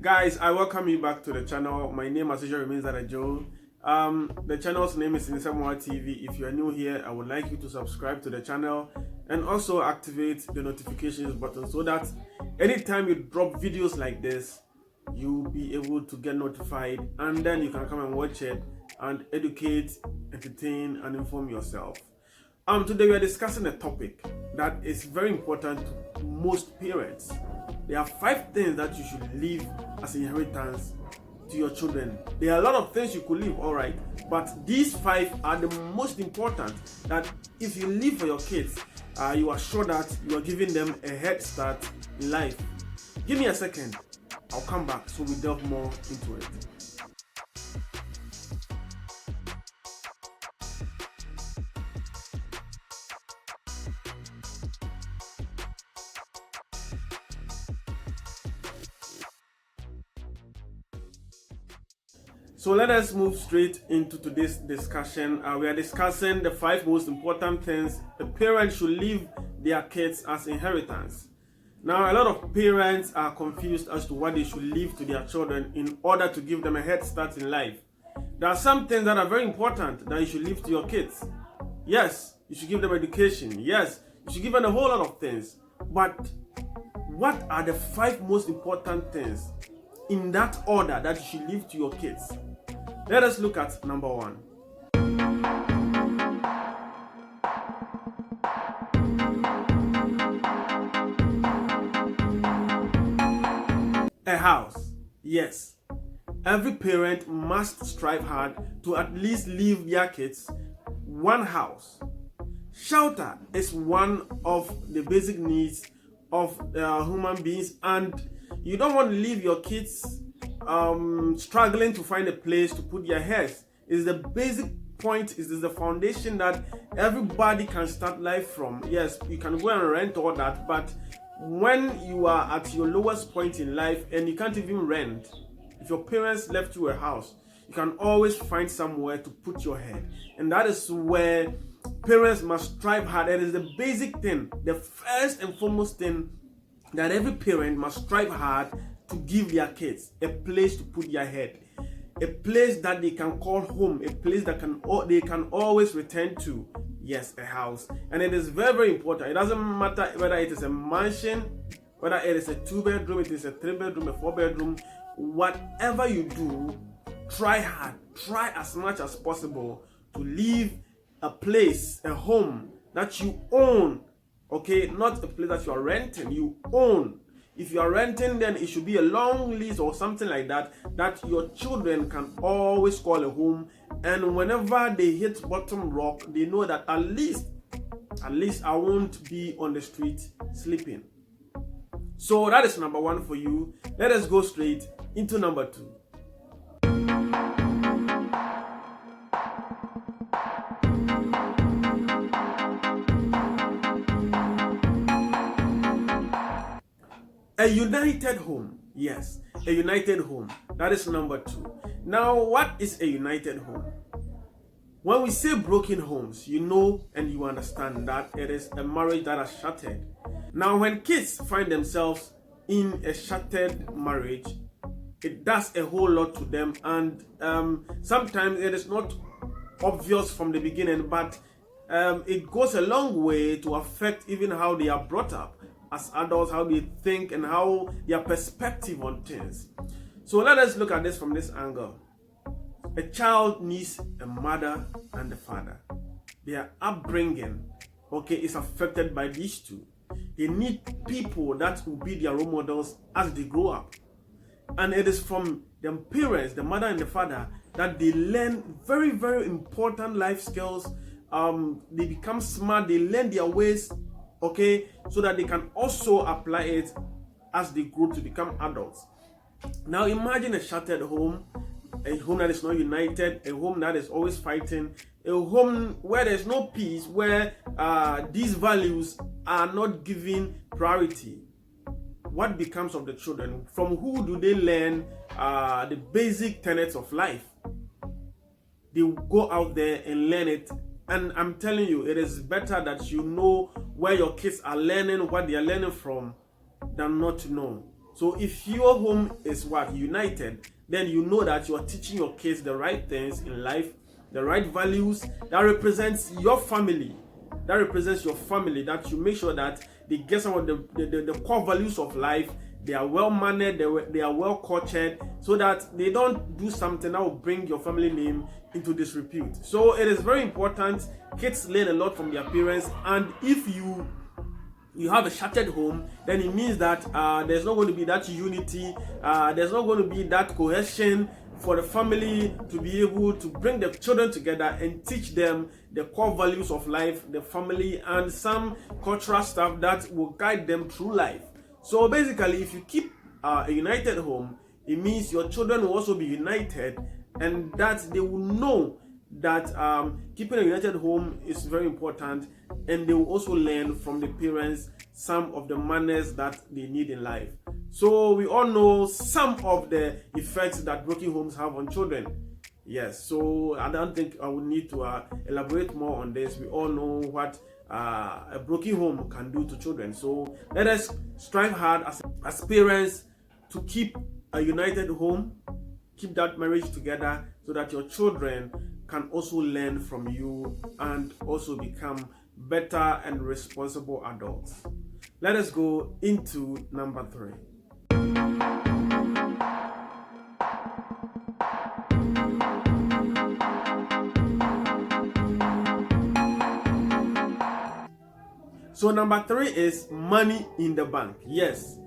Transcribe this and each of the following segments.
Guys, I welcome you back to the channel. My name as usual remains Adajo. The channel's name is Insamoa TV. If you are new here, I would like you to subscribe to the channel and also activate the notifications button so that anytime you drop videos like this, you'll be able to get notified, and then you can come and watch it and educate, entertain, and inform yourself. Today we are discussing a topic that is very important to most parents. There are 5 things that you should leave as inheritance to your children. There are a lot of things you could leave, all right, but these 5 are the most important, that if you leave for your kids, you are sure that you are giving them a head start in life. Give me a second, I'll come back so we delve more into it. So let us move straight into today's discussion. We are discussing the 5 most important things a parent should leave their kids as inheritance. Now, a lot of parents are confused as to what they should leave to their children in order to give them a head start in life. There are some things that are very important that you should leave to your kids. Yes, you should give them education. Yes, you should give them a whole lot of things. But what are the 5 most important things in that order that you should leave to your kids? Let us look at number 1. A house. Yes. Every parent must strive hard to at least leave their kids one house. Shelter is one of the basic needs of human beings, and you don't want to leave your kids struggling to find a place to put their heads. Is the basic point, is the foundation that everybody can start life from. Yes, you can go and rent all that, but when you are at your lowest point in life and you can't even rent, if your parents left you a house, you can always find somewhere to put your head. And that is where parents must strive hard. It is the basic thing, the first and foremost thing that every parent must strive hard to give their kids: a place to put their head, a place that they can call home, a place that they can always return to. Yes, a house. And it is very, very important. It doesn't matter whether it is a mansion, whether it is a 2-bedroom, it is a 3-bedroom, a 4-bedroom. Whatever you do, try hard, try as much as possible to leave a place, a home that you own. Okay, not a place that you are renting, you own. If you are renting, then it should be a long lease or something like that, that your children can always call a home. And whenever they hit bottom rock, they know that at least I won't be on the street sleeping. So that is number 1 for you. Let us go straight into number 2. A united home. Yes, a united home. That is number 2. Now, what is a united home? When we say broken homes, you know and you understand that it is a marriage that has shattered. Now, when kids find themselves in a shattered marriage, it does a whole lot to them, and sometimes it is not obvious from the beginning, but it goes a long way to affect even how they are brought up as adults, how they think, and how their perspective on things. So let us look at this from this angle. A child needs a mother and a father. Their upbringing, is affected by these two. They need people that will be their role models as they grow up. And it is from their parents, the mother and the father, that they learn very, very important life skills. They become smart, they learn their ways, so that they can also apply it as they grow to become adults. Now imagine a shattered home, a home that is not united, a home that is always fighting, a home where there's no peace, where these values are not given priority. What becomes of the children? From who do they learn the basic tenets of life? They go out there and learn it. And I'm telling you, it is better that you know where your kids are learning, what they are learning from, than not to know. So if your home is united, then you know that you are teaching your kids the right things in life, the right values that represents your family. That represents your family, that you make sure that they get some of the core values of life. They are well mannered, they are well cultured, so that they don't do something that will bring your family name into disrepute. So it is very important. Kids learn a lot from their parents, and if you have a shattered home, then it means that there's not going to be that unity, there's not going to be that cohesion for the family to be able to bring the children together and teach them the core values of life, the family, and some cultural stuff that will guide them through life. So basically, if you keep a united home, it means your children will also be united, and that they will know that keeping a united home is very important, and they will also learn from the parents some of the manners that they need in life. So we all know some of the effects that broken homes have on children. Yes, so I don't think I will need to elaborate more on this. We all know what a broken home can do to children. So let us strive hard as parents to keep a united home, keep that marriage together, so that your children can also learn from you and also become better and responsible adults. Let us go into number 3. So number 3 is money in the bank. Yes,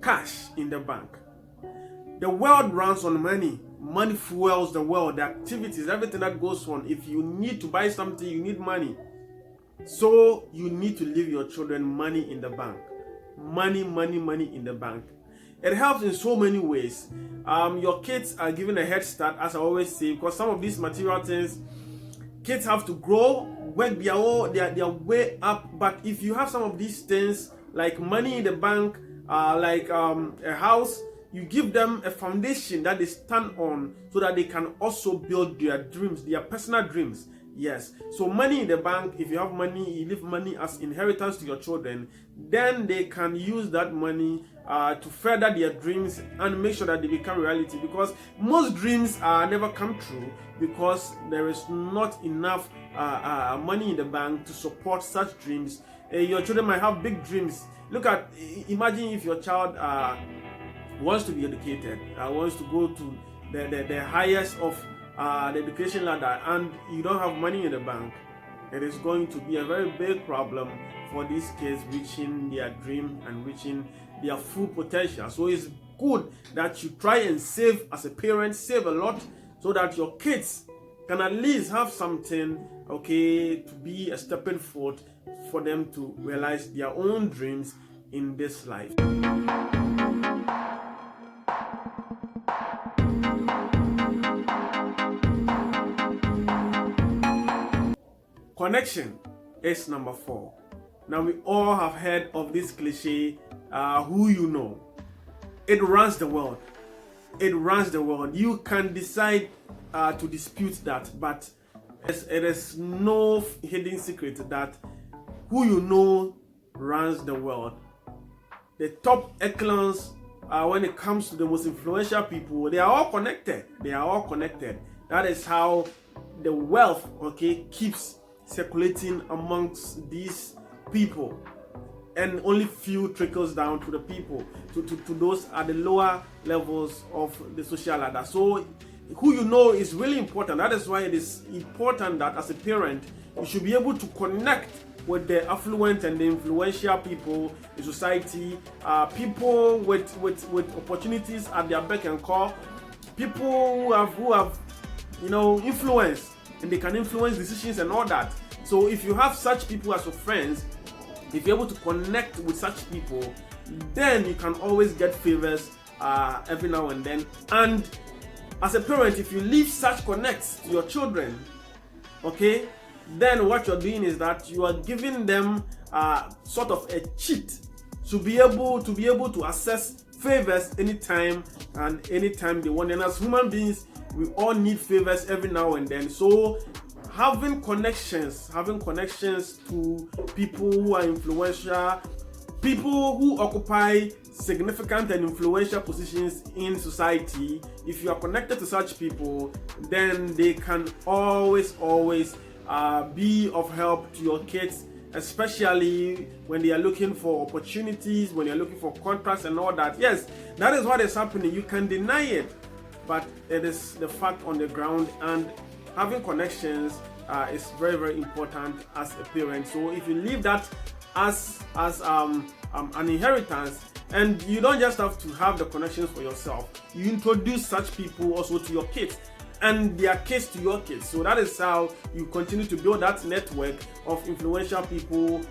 cash in the bank. The world runs on money. Money fuels the world, the activities, everything that goes on. If you need to buy something, you need money. So you need to leave your children money in the bank. Money in the bank. It helps in so many ways. Your kids are given a head start, as I always say, because some of these material things, kids have to grow, work their way up. But if you have some of these things, like money in the bank, like a house, you give them a foundation that they stand on, so that they can also build their dreams, their personal dreams. Yes, so money in the bank, if you have money, you leave money as inheritance to your children, then they can use that money to further their dreams and make sure that they become reality, because most dreams never come true because there is not enough money in the bank to support such dreams. Your children might have big dreams. Imagine if your child wants to be educated, wants to go to the highest of the education ladder, and you don't have money in the bank. It is going to be a very big problem for these kids reaching their dream and reaching their full potential. So it's good that you try and save as a parent, save a lot, so that your kids can at least have something, to be a stepping foot for them to realize their own dreams in this life. Connection is number 4. Now, we all have heard of this cliche, who you know. It runs the world. It runs the world. You can decide to dispute that, but it is no hidden secret that who you know runs the world. The top echelons, when it comes to the most influential people, they are all connected. That is how the wealth, keeps circulating amongst these people, and only few trickles down to the people, to those at the lower levels of the social ladder. So who you know is really important. That is why it is important that as a parent, you should be able to connect with the affluent and the influential people in society, people with opportunities at their beck and call, people who have influence, and they can influence decisions and all that. So if you have such people as your friends, if you're able to connect with such people, then you can always get favors every now and then. And as a parent, if you leave such connects to your children, then what you're doing is that you are giving them sort of a cheat to be able to access favors anytime they want. And as human beings, we all need favors every now and then. So having connections to people who are influential, people who occupy significant and influential positions in society, if you are connected to such people, then they can always be of help to your kids, especially when they are looking for opportunities, when they are looking for contracts and all that. Yes, that is what is happening. You can deny it, but it is the fact on the ground, and having connections is very important as a parent. So if you leave that as an inheritance, and you don't just have to have the connections for yourself, you introduce such people also to your kids and their kids to your kids. So that is how you continue to build that network of influential people,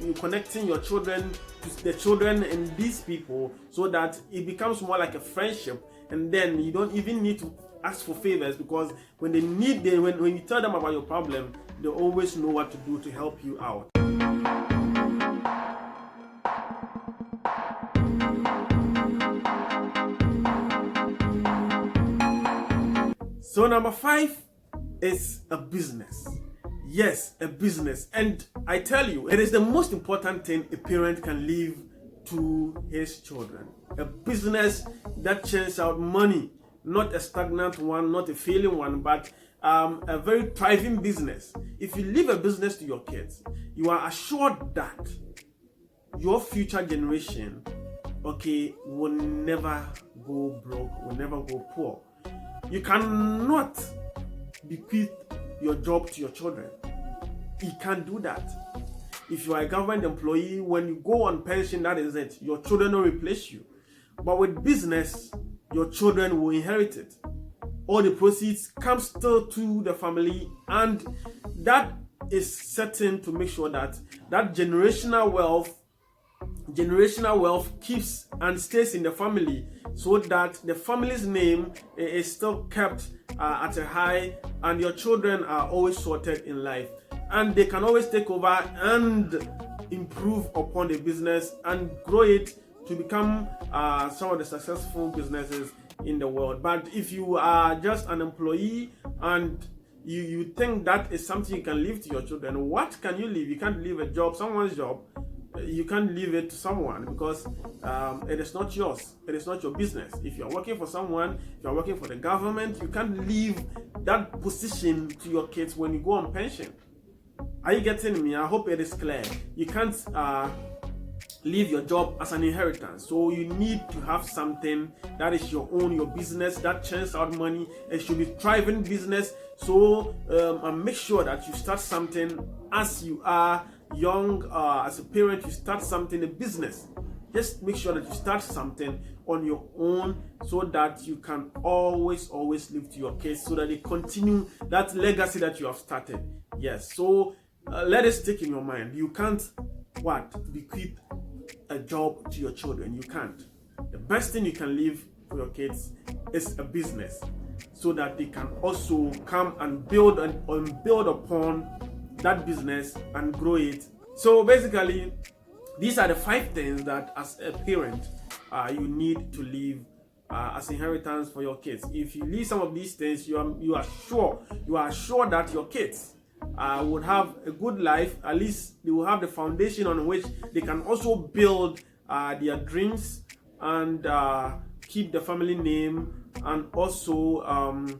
you connecting your children to the children and these people, so that it becomes more like a friendship, and then you don't even need to ask for favors, because when they need them, when you tell them about your problem, they always know what to do to help you out. So number 5 is a business. Yes, a business. And I tell you, it is the most important thing a parent can leave to his children. A business that churns out money, not a stagnant one, not a failing one, but a very thriving business. If you leave a business to your kids, you are assured that your future generation, will never go broke, will never go poor. You cannot bequeath your job to your children. You can't do that. If you are a government employee, when you go on pension, that is it. Your children will replace you. But with business, your children will inherit it. All the proceeds come still to the family, and that is certain to make sure that generational wealth keeps and stays in the family, so that the family's name is still kept at a high, and your children are always sorted in life, and they can always take over and improve upon the business and grow it to become some of the successful businesses in the world. But if you are just an employee and you think that is something you can leave to your children, what can you leave? You can't leave a job, someone's job. You can't leave it to someone, because it is not yours. It is not your business. If you are working for someone, if you are working for the government, you can't leave that position to your kids when you go on pension. Are you getting me? I hope it is clear. You can't leave your job as an inheritance. So you need to have something that is your own, your business that churns out money. It should be thriving business. So and make sure that you start something as you are young. As a parent, you start something, a business. Just make sure that you start something on your own, so that you can always leave to your kids, so that they continue that legacy that you have started. Yes. So let it stick in your mind. You can't bequeath a job to your children. You can't. The best thing you can leave for your kids is a business, so that they can also come and build upon that business and grow it. So basically, these are the 5 things that as a parent you need to leave as inheritance for your kids. If you leave some of these things, you are sure that your kids would have a good life. At least they will have the foundation on which they can also build their dreams and keep the family name, and also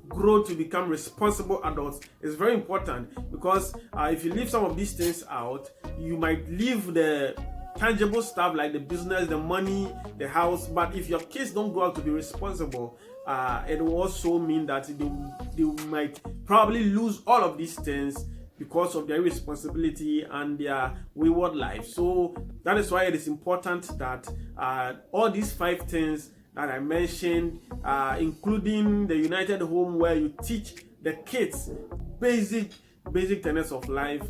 grow to become responsible adults. Is very important, because if you leave some of these things out, you might leave the tangible stuff like the business, the money, the house. But if your kids don't grow up to be responsible, it will also mean that they might probably lose all of these things because of their irresponsibility and their wayward life. So that is why it is important that all these 5 things that I mentioned, including the United Home, where you teach the kids basic tenets of life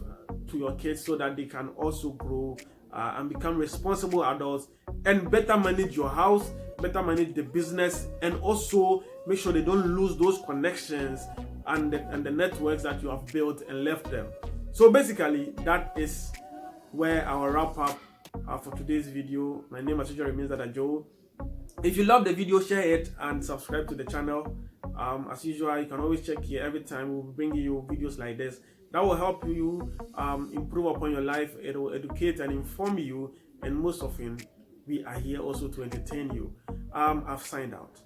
to your kids, so that they can also grow and become responsible adults, and better manage your house, better manage the business, and also make sure they don't lose those connections and the networks that you have built and left them. So basically, that is where I will wrap up for today's video. My name as usual remains Adajo. If you love the video, share it and subscribe to the channel. As usual, you can always check here every time we'll bring you videos like this. That will help you improve upon your life. It will educate and inform you, and most often, we are here also to entertain you. I've signed out.